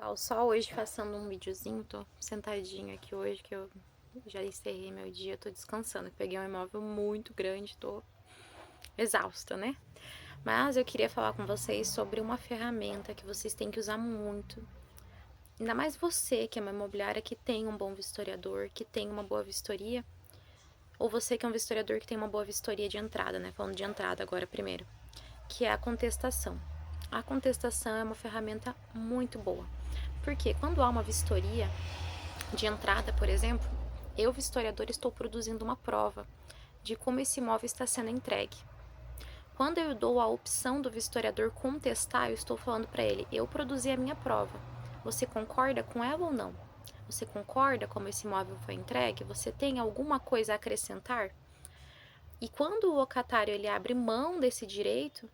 Pessoal, só hoje passando um videozinho, tô sentadinha aqui hoje que eu já encerrei meu dia, tô descansando. Peguei um imóvel muito grande, tô exausta, né? Mas eu queria falar com vocês sobre uma ferramenta que vocês têm que usar muito. Ainda mais você que é uma imobiliária que tem um bom vistoriador, que tem uma boa vistoria, ou você que é um vistoriador que tem uma boa vistoria de entrada, né? Falando de entrada agora primeiro, que é a contestação. A contestação é uma ferramenta muito boa. Porque quando há uma vistoria de entrada, por exemplo, eu, vistoriador, estou produzindo uma prova de como esse imóvel está sendo entregue. Quando eu dou a opção do vistoriador contestar, eu estou falando para ele: eu produzi a minha prova. Você concorda com ela ou não? Você concorda como esse imóvel foi entregue? Você tem alguma coisa a acrescentar? E quando o locatário ele abre mão desse direito,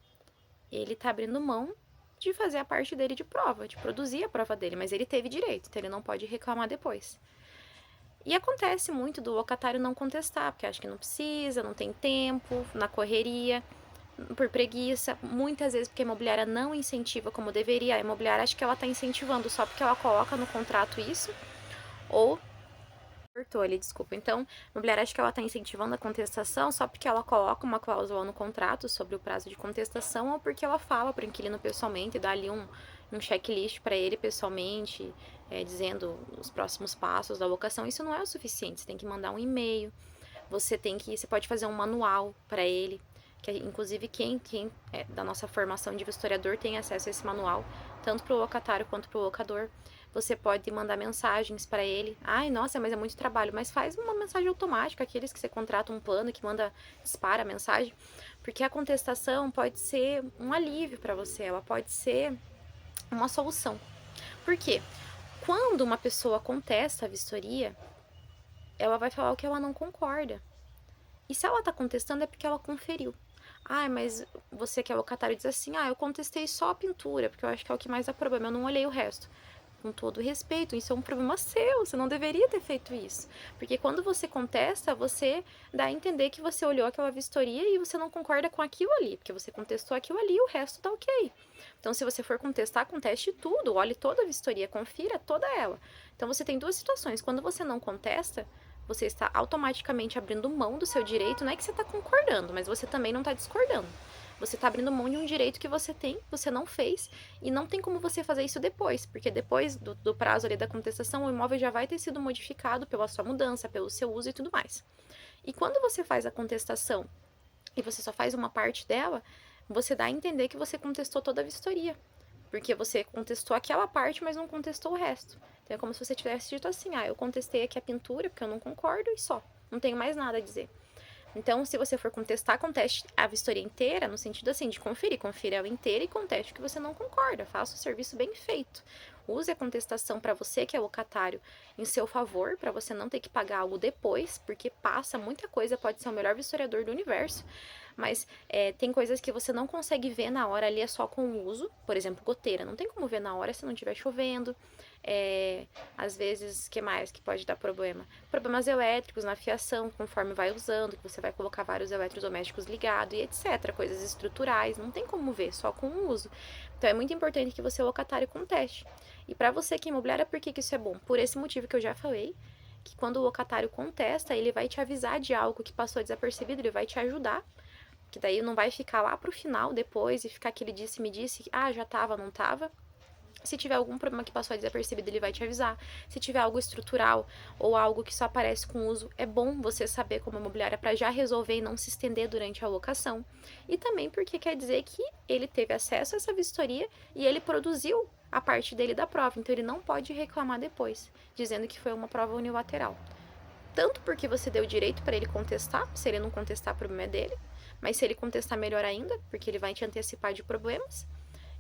ele está abrindo mão de fazer a parte dele de prova, de produzir a prova dele, mas ele teve direito, então ele não pode reclamar depois. E acontece muito do locatário não contestar, porque acha que não precisa, não tem tempo, na correria, por preguiça, muitas vezes porque a imobiliária não incentiva como deveria, a imobiliária acha que ela está incentivando só porque ela coloca no contrato isso, ou cortou ali, desculpa. Então, a imobiliária acha que ela está incentivando a contestação só porque ela coloca uma cláusula no contrato sobre o prazo de contestação ou porque ela fala para o inquilino pessoalmente, dá ali um checklist para ele pessoalmente, dizendo os próximos passos da locação. Isso não é o suficiente, você tem que mandar um e-mail, você pode fazer um manual para ele, que inclusive quem é da nossa formação de vistoriador tem acesso a esse manual, tanto para o locatário quanto para o locador. Você pode mandar mensagens para ele. Ai, nossa, mas é muito trabalho. Mas faz uma mensagem automática, aqueles que você contrata um plano que dispara a mensagem. Porque a contestação pode ser um alívio para você, ela pode ser uma solução. Por quê? Quando uma pessoa contesta a vistoria, ela vai falar o que ela não concorda. E se ela está contestando é porque ela conferiu. Ah, mas você que é locatário diz assim: eu contestei só a pintura, porque eu acho que é o que mais dá problema, eu não olhei o resto. Com todo respeito, isso é um problema seu, você não deveria ter feito isso. Porque quando você contesta, você dá a entender que você olhou aquela vistoria e você não concorda com aquilo ali, porque você contestou aquilo ali e o resto tá ok. Então, se você for contestar, conteste tudo, olhe toda a vistoria, confira toda ela. Então, você tem duas situações. Quando você não contesta, você está automaticamente abrindo mão do seu direito, não é que você está concordando, mas você também não está discordando. Você está abrindo mão de um direito que você tem, você não fez, e não tem como você fazer isso depois, porque depois do prazo ali da contestação, o imóvel já vai ter sido modificado pela sua mudança, pelo seu uso e tudo mais. E quando você faz a contestação e você só faz uma parte dela, você dá a entender que você contestou toda a vistoria. Porque você contestou aquela parte, mas não contestou o resto. Então é como se você tivesse dito assim: eu contestei aqui a pintura porque eu não concordo e só. Não tenho mais nada a dizer. Então, se você for contestar, conteste a vistoria inteira, no sentido assim, de conferir. Confira ela inteira e conteste que você não concorda. Faça o serviço bem feito. Use a contestação para você, que é locatário, em seu favor, para você não ter que pagar algo depois, porque passa muita coisa, pode ser o melhor vistoriador do universo, mas tem coisas que você não consegue ver na hora ali, é só com o uso. Por exemplo, goteira. Não tem como ver na hora se não estiver chovendo. Às vezes, que mais que pode dar problema? Problemas elétricos na fiação, conforme vai usando, que você vai colocar vários eletrodomésticos ligados e etc. Coisas estruturais, não tem como ver, só com o uso. Então é muito importante que você, locatário, conteste. E para você que é imobiliária, por que isso é bom? Por esse motivo que eu já falei, que quando o locatário contesta, ele vai te avisar de algo que passou desapercebido, ele vai te ajudar, que daí não vai ficar lá pro final depois e ficar aquele disse-me disse, já tava, não tava. Se tiver algum problema que passou desapercebido, ele vai te avisar. Se tiver algo estrutural ou algo que só aparece com uso, é bom você saber como imobiliária para já resolver e não se estender durante a locação. E também porque quer dizer que ele teve acesso a essa vistoria e ele produziu a parte dele da prova, então ele não pode reclamar depois, dizendo que foi uma prova unilateral. Tanto porque você deu direito para ele contestar, se ele não contestar, o problema é dele, mas se ele contestar, melhor ainda, porque ele vai te antecipar de problemas.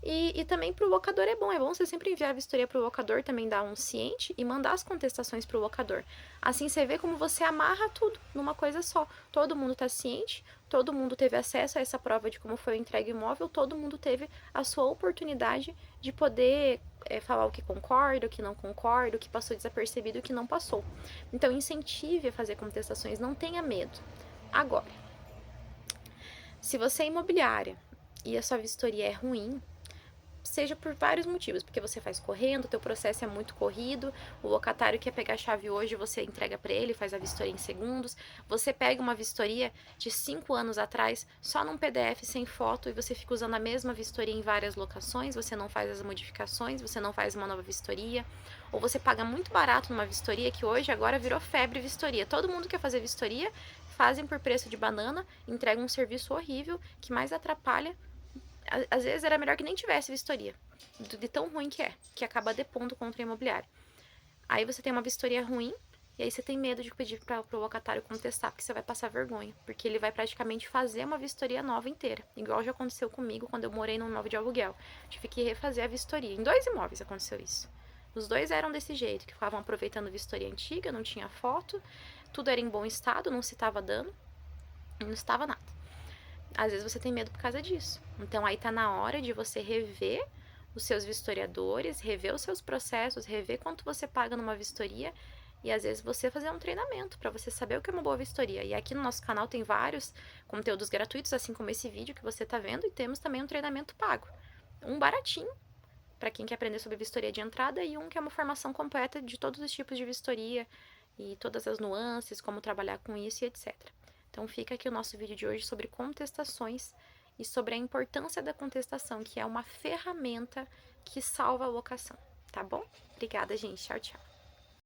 E também para o locador é bom você sempre enviar a vistoria para o locador, também dar um ciente e mandar as contestações para o locador. Assim você vê como você amarra tudo numa coisa só. Todo mundo está ciente, todo mundo teve acesso a essa prova de como foi entregue o imóvel, todo mundo teve a sua oportunidade de poder falar o que concorda, o que não concorda, o que passou desapercebido e o que não passou. Então incentive a fazer contestações, não tenha medo. Agora, se você é imobiliária e a sua vistoria é ruim, seja por vários motivos, porque você faz correndo, o teu processo é muito corrido, o locatário quer pegar a chave hoje, você entrega para ele, faz a vistoria em segundos, você pega uma vistoria de 5 anos atrás, só num PDF sem foto, e você fica usando a mesma vistoria em várias locações, você não faz as modificações, você não faz uma nova vistoria, ou você paga muito barato numa vistoria, que hoje agora virou febre vistoria, todo mundo quer fazer vistoria, fazem por preço de banana, entregam um serviço horrível, que mais atrapalha. Às vezes era melhor que nem tivesse vistoria, de tão ruim que é, que acaba depondo contra a imobiliária. Aí você tem uma vistoria ruim, e aí você tem medo de pedir para o locatário contestar, porque você vai passar vergonha, porque ele vai praticamente fazer uma vistoria nova inteira, igual já aconteceu comigo quando eu morei num imóvel de aluguel. Tive que refazer a vistoria. Em 2 imóveis aconteceu isso. Os 2 eram desse jeito, que ficavam aproveitando vistoria antiga, não tinha foto, tudo era em bom estado, não se estava dano, não estava nada. Às vezes você tem medo por causa disso. Então aí tá na hora de você rever os seus vistoriadores, rever os seus processos, rever quanto você paga numa vistoria e às vezes você fazer um treinamento para você saber o que é uma boa vistoria. E aqui no nosso canal tem vários conteúdos gratuitos, assim como esse vídeo que você tá vendo, e temos também um treinamento pago. Um baratinho para quem quer aprender sobre vistoria de entrada e um que é uma formação completa de todos os tipos de vistoria e todas as nuances, como trabalhar com isso e etc. Então fica aqui o nosso vídeo de hoje sobre contestações e sobre a importância da contestação, que é uma ferramenta que salva a locação, tá bom? Obrigada, gente. Tchau, tchau.